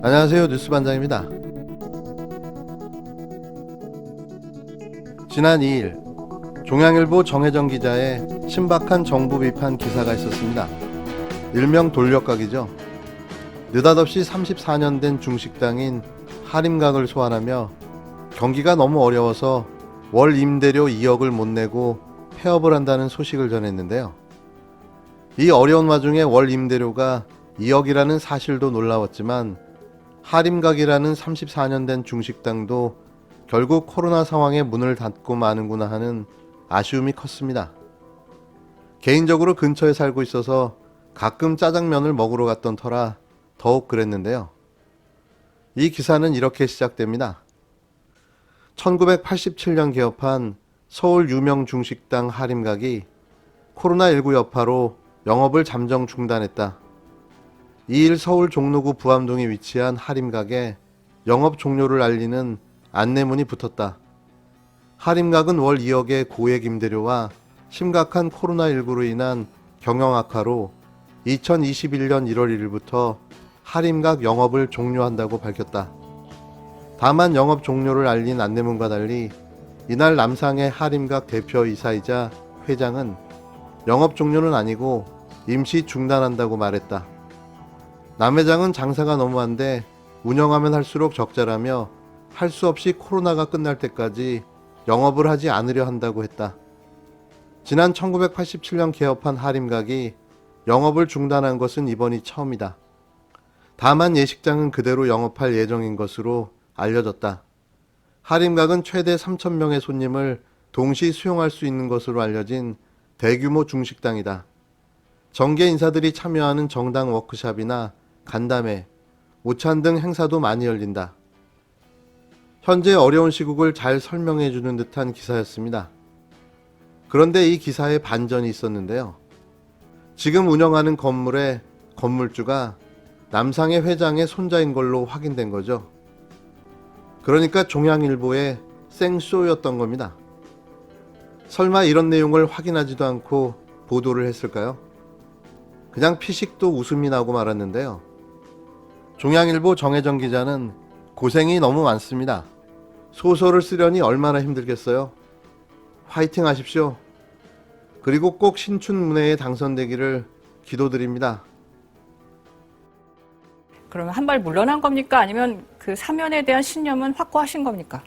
안녕하세요. 뉴스반장입니다. 지난 2일 종양일보 정혜정 기자의 신박한 정부 비판 기사가 있었습니다. 일명 돌려가기죠. 느닷없이 34년 된 중식당인 하림각을 소환하며 경기가 너무 어려워서 월 임대료 2억을 못 내고 폐업을 한다는 소식을 전했는데요. 이 어려운 와중에 월 임대료가 2억이라는 사실도 놀라웠지만 하림각이라는 34년 된 중식당도 결국 코로나 상황에 문을 닫고 마는구나 하는 아쉬움이 컸습니다. 개인적으로 근처에 살고 있어서 가끔 짜장면을 먹으러 갔던 터라 더욱 그랬는데요. 이 기사는 이렇게 시작됩니다. 1987년 개업한 서울 유명 중식당 하림각이 코로나19 여파로 영업을 잠정 중단했다. 2일 서울 종로구 부암동에 위치한 하림각에 영업 종료를 알리는 안내문이 붙었다. 하림각은 월 2억의 고액 임대료와 심각한 코로나19로 인한 경영 악화로 2021년 1월 1일부터 하림각 영업을 종료한다고 밝혔다. 다만 영업 종료를 알린 안내문과 달리 이날 남상의 하림각 대표이사이자 회장은 영업 종료는 아니고 임시 중단한다고 말했다. 남 회장은 장사가 너무한데 운영하면 할수록 적자라며 할 수 없이 코로나가 끝날 때까지 영업을 하지 않으려 한다고 했다. 지난 1987년 개업한 하림각이 영업을 중단한 것은 이번이 처음이다. 다만 예식장은 그대로 영업할 예정인 것으로 알려졌다. 하림각은 최대 3,000명의 손님을 동시 수용할 수 있는 것으로 알려진 대규모 중식당이다. 정계 인사들이 참여하는 정당 워크숍이나 간담회, 오찬 등 행사도 많이 열린다. 현재 어려운 시국을 잘 설명해주는 듯한 기사였습니다. 그런데 이 기사에 반전이 있었는데요. 지금 운영하는 건물의 건물주가 남상의 회장의 손자인 걸로 확인된 거죠. 그러니까 종양일보의 생쇼였던 겁니다. 설마 이런 내용을 확인하지도 않고 보도를 했을까요? 그냥 피식도 웃음이 나고 말았는데요. 종양일보 정혜정 기자는 고생이 너무 많습니다. 소설을 쓰려니 얼마나 힘들겠어요. 화이팅 하십시오. 그리고 꼭 신춘문예에 당선되기를 기도드립니다. 그러면 한 발 물러난 겁니까? 아니면 그 사면에 대한 신념은 확고하신 겁니까?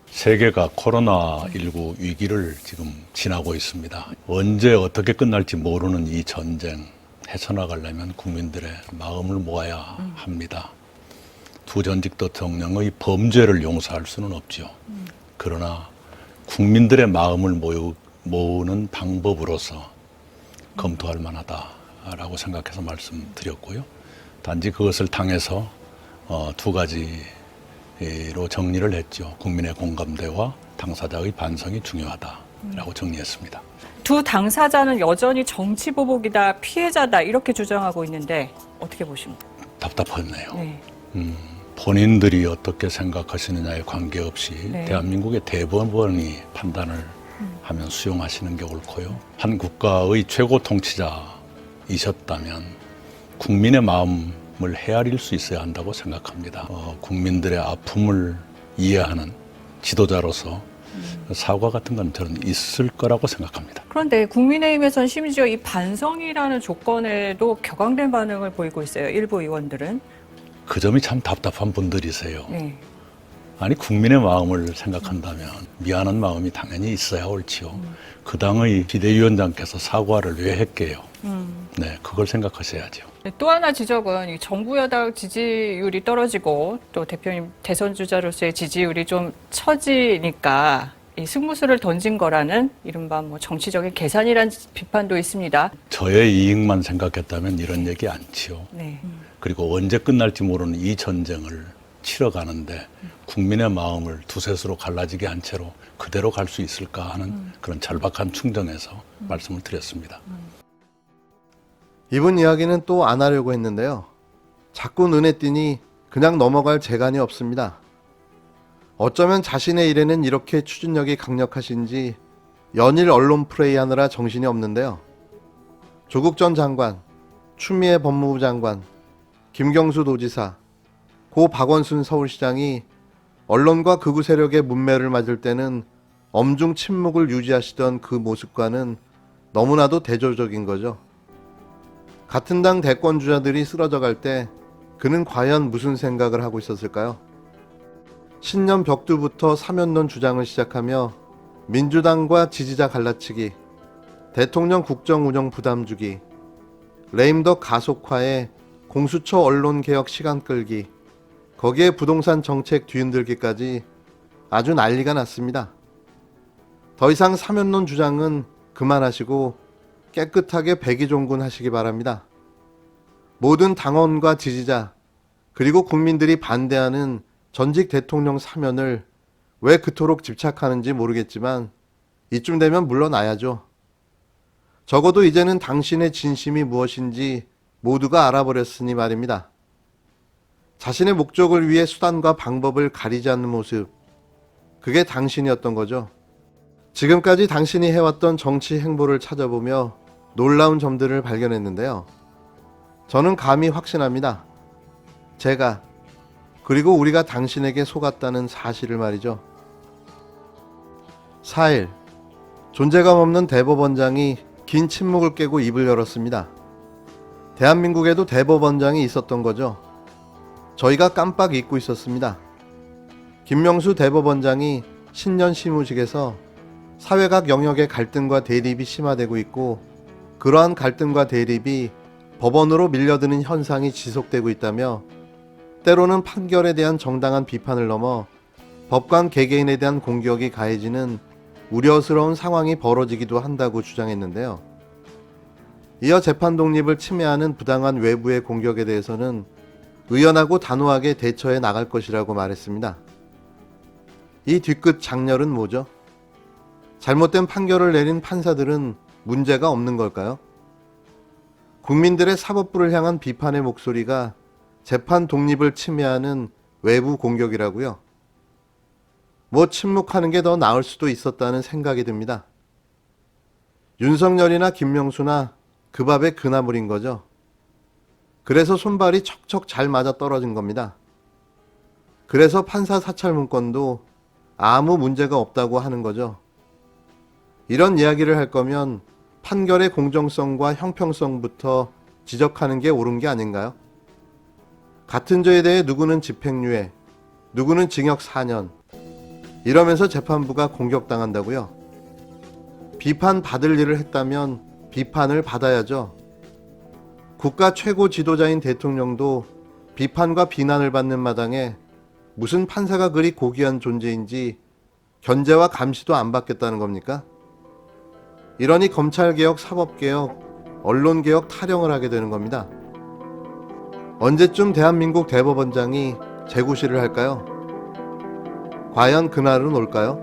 세계가 코로나19 위기를 지금 지나고 있습니다. 언제 어떻게 끝날지 모르는 이 전쟁 헤쳐나가려면 국민들의 마음을 모아야 합니다. 두 전직 대통령의 범죄를 용서할 수는 없죠. 그러나 국민들의 마음을 모으는 방법으로서 검토할 만하다라고 생각해서 말씀드렸고요. 단지 그것을 당해서 두 가지로 정리를 했죠. 국민의 공감대와 당사자의 반성이 중요하다라고 정리했습니다. 두 당사자는 여전히 정치 보복이다, 피해자다 이렇게 주장하고 있는데 어떻게 보십니까? 답답하네요. 네. 본인들이 어떻게 생각하시느냐에 관계없이 네. 대한민국의 대법원이 판단을 하면 수용하시는 게 옳고요. 한 국가의 최고 통치자이셨다면 국민의 마음을 헤아릴 수 있어야 한다고 생각합니다. 국민들의 아픔을 이해하는 지도자로서 사과 같은 건 저는 있을 거라고 생각합니다. 그런데 국민의힘에서는 심지어 이 반성이라는 조건에도 격앙된 반응을 보이고 있어요. 일부 의원들은. 그 점이 참 답답한 분들이세요. 네. 아니 국민의 마음을 생각한다면 미안한 마음이 당연히 있어야 옳지요. 그 당의 비대위원장께서 사과를 왜 했게요? 네, 그걸 생각하셔야죠. 또 하나 지적은 이 정부 여당 지지율이 떨어지고 또 대표님 대선 주자로서의 지지율이 좀 처지니까 이 승부수를 던진 거라는 이른바 뭐 정치적인 계산이라는 비판도 있습니다. 저의 이익만 생각했다면 이런 얘기 않지요. 네. 그리고 언제 끝날지 모르는 이 전쟁을 치러가는데 국민의 마음을 두셋으로 갈라지게 한 채로 그대로 갈 수 있을까 하는 그런 절박한 충정에서 말씀을 드렸습니다. 이분 이야기는 또 안 하려고 했는데요. 자꾸 눈에 띄니 그냥 넘어갈 재간이 없습니다. 어쩌면 자신의 일에는 이렇게 추진력이 강력하신지 연일 언론 플레이하느라 정신이 없는데요. 조국 전 장관, 추미애 법무부 장관, 김경수 도지사, 고 박원순 서울시장이 언론과 극우 세력의 문매를 맞을 때는 엄중 침묵을 유지하시던 그 모습과는 너무나도 대조적인 거죠. 같은 당 대권 주자들이 쓰러져 갈 때 그는 과연 무슨 생각을 하고 있었을까요? 신년 벽두부터 사면론 주장을 시작하며 민주당과 지지자 갈라치기, 대통령 국정 운영 부담 주기, 레임덕 가속화에 공수처 언론 개혁 시간 끌기, 거기에 부동산 정책 뒤흔들기까지 아주 난리가 났습니다. 더 이상 사면론 주장은 그만하시고 깨끗하게 백의종군 하시기 바랍니다. 모든 당원과 지지자 그리고 국민들이 반대하는 전직 대통령 사면을 왜 그토록 집착하는지 모르겠지만 이쯤 되면 물러나야죠. 적어도 이제는 당신의 진심이 무엇인지 모두가 알아버렸으니 말입니다. 자신의 목적을 위해 수단과 방법을 가리지 않는 모습, 그게 당신이었던 거죠. 지금까지 당신이 해왔던 정치 행보를 찾아보며 놀라운 점들을 발견했는데요. 저는 감히 확신합니다. 제가 그리고 우리가 당신에게 속았다는 사실을 말이죠. 4일 존재감 없는 대법원장이 긴 침묵을 깨고 입을 열었습니다. 대한민국에도 대법원장이 있었던 거죠. 저희가 깜빡 잊고 있었습니다. 김명수 대법원장이 신년 시무식에서 사회각 영역의 갈등과 대립이 심화되고 있고 그러한 갈등과 대립이 법원으로 밀려드는 현상이 지속되고 있다며 때로는 판결에 대한 정당한 비판을 넘어 법관 개개인에 대한 공격이 가해지는 우려스러운 상황이 벌어지기도 한다고 주장했는데요. 이어 재판 독립을 침해하는 부당한 외부의 공격에 대해서는 의연하고 단호하게 대처해 나갈 것이라고 말했습니다. 이 뒤끝 장렬은 뭐죠? 잘못된 판결을 내린 판사들은 문제가 없는 걸까요? 국민들의 사법부를 향한 비판의 목소리가 재판 독립을 침해하는 외부 공격이라고요? 뭐 침묵하는 게 더 나을 수도 있었다는 생각이 듭니다. 윤석열이나 김명수나 그 밥의 그나물인 거죠. 그래서 손발이 척척 잘 맞아 떨어진 겁니다. 그래서 판사 사찰 문건도 아무 문제가 없다고 하는 거죠. 이런 이야기를 할 거면 판결의 공정성과 형평성부터 지적하는 게 옳은 게 아닌가요? 같은 죄에 대해 누구는 집행유예, 누구는 징역 4년 이러면서 재판부가 공격당한다고요? 비판받을 일을 했다면 비판을 받아야죠. 국가 최고 지도자인 대통령도 비판과 비난을 받는 마당에 무슨 판사가 그리 고귀한 존재인지 견제와 감시도 안 받겠다는 겁니까? 이러니 검찰개혁, 사법개혁, 언론개혁 타령을 하게 되는 겁니다. 언제쯤 대한민국 대법원장이 재구실을 할까요? 과연 그날은 올까요?